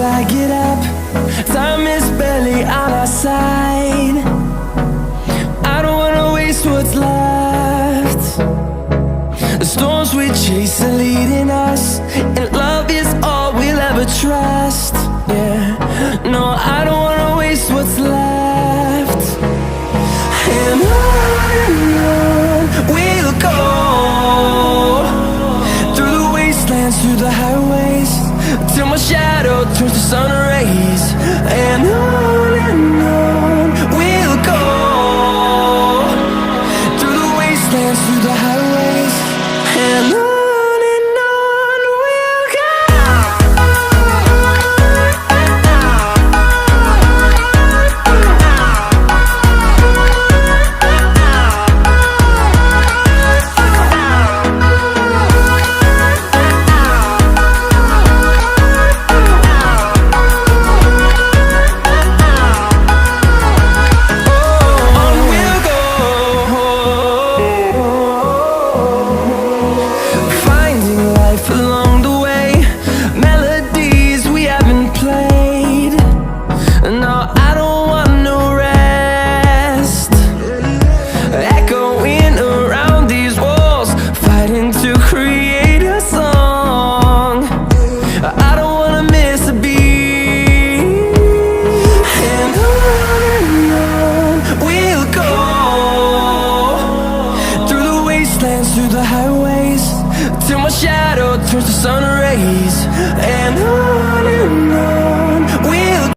I get up. Time is barely on our side. I don't wanna waste what's left. The storms we chase are leading us, and love is all we'll ever trust. Yeah, no, I don't wanna waste what's left. And on we'll go, through the wastelands, through the highways, till my shadow turns to sun rays. And on we'll go, through the wastelands, through the highways, and on we'll go. Through the highways, till my shadow turns to sun rays. And on we'll